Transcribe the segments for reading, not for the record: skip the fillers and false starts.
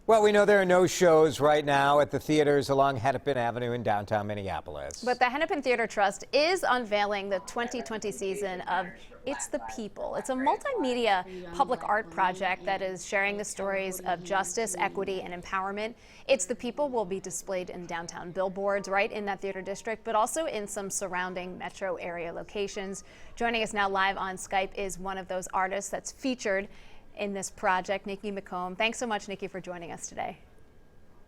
Well, we know there are no shows right now at the theaters along Hennepin Avenue in downtown Minneapolis. But the Hennepin Theatre Trust is unveiling the 2020 season of It's the People. It's a multimedia public art project that is sharing the stories of justice, equity, and empowerment. It's the People will be displayed in downtown billboards right in that theater district, but also in some surrounding metro area locations. Joining us now live on Skype is one of those artists that's featured in this project, Nikki McComb. Thanks so much, Nikki, for joining us today.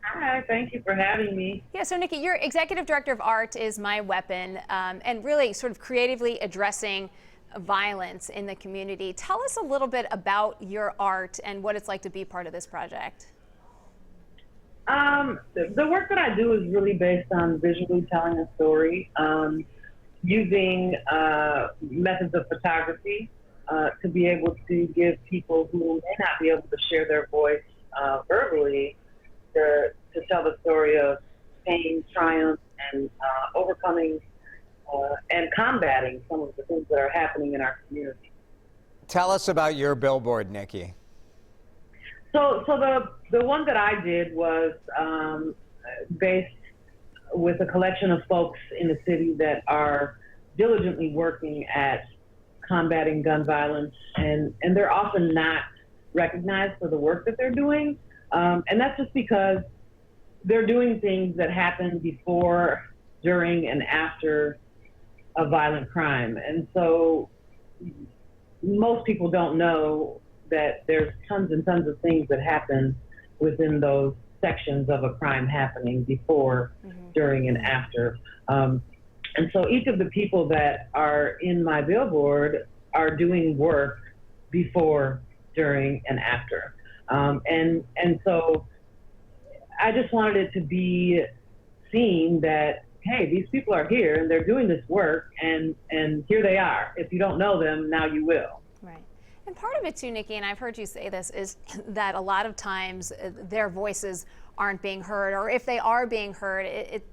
Hi, thank you for having me. Yeah, so Nikki, your executive director of art is My Weapon, and really sort of creatively addressing violence in the community. Tell us a little bit about your art and what it's like to be part of this project. The work that I do is really based on visually telling a story, using methods of photography to be able to give people who may not be able to share their voice verbally to tell the story of pain, triumph, and overcoming and combating some of the things that are happening in our community. Tell us about your billboard, Nikki. So the one that I did was based with a collection of folks in the city that are diligently working at combating gun violence, and they're often not recognized for the work that they're doing. And that's just because they're doing things that happen before, during, and after a violent crime. And so most people don't know that there's tons and tons of things that happen within those sections of a crime happening before, during, and after. And so each of the people that are in my billboard are doing work before, during, and after. And so I just wanted it to be seen that, hey, these people are here and they're doing this work, and here they are. If you don't know them, now you will. Right. And part of it too, Nikki, and I've heard you say this, is that a lot of times their voices aren't being heard, or if they are being heard,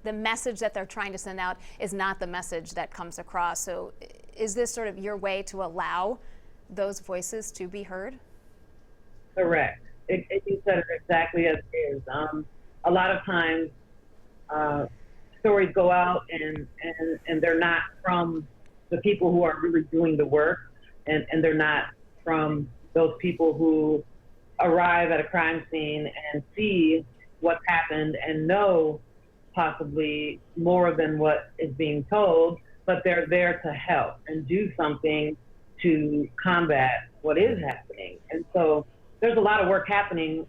the message that they're trying to send out is not the message that comes across. So is this sort of your way to allow those voices to be heard? Correct. You said it exactly as it is. A lot of times stories go out and they're not from the people who are really doing the work, and they're not from those people who arrive at a crime scene and see what's happened and know possibly more than what is being told, but they're there to help and do something to combat what is happening. And so there's a lot of work happening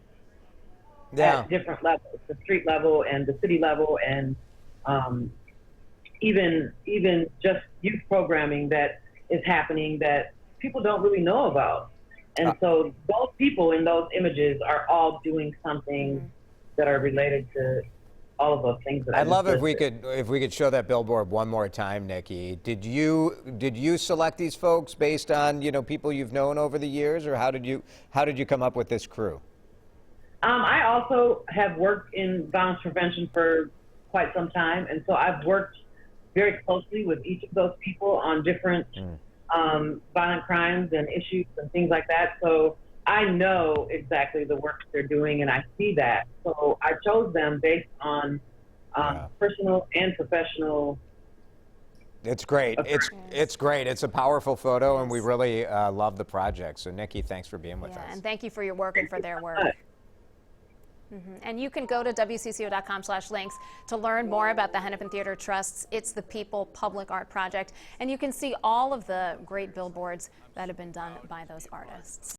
at different levels, the street level and the city level, and even just youth programming that is happening that people don't really know about. And so those people in those images are all doing something that are related to all of those things that I'd love if we could show that billboard one more time, Nikki. Did you select these folks based on, people you've known over the years, or how did you come up with this crew? I also have worked in violence prevention for quite some time, and so I've worked very closely with each of those people on different violent crimes and issues and things like that. So I know exactly the work they're doing, and I see that. So I chose them based on personal and professional. It's great. It's great. It's a powerful photo, and we really love the project. So Nikki, thanks for being with us. And thank you for your work and for their work. And you can go to WCCO.com/links to learn more about the Hennepin Theatre Trust's It's the People Public Art Project. And you can see all of the great billboards that have been done by those artists.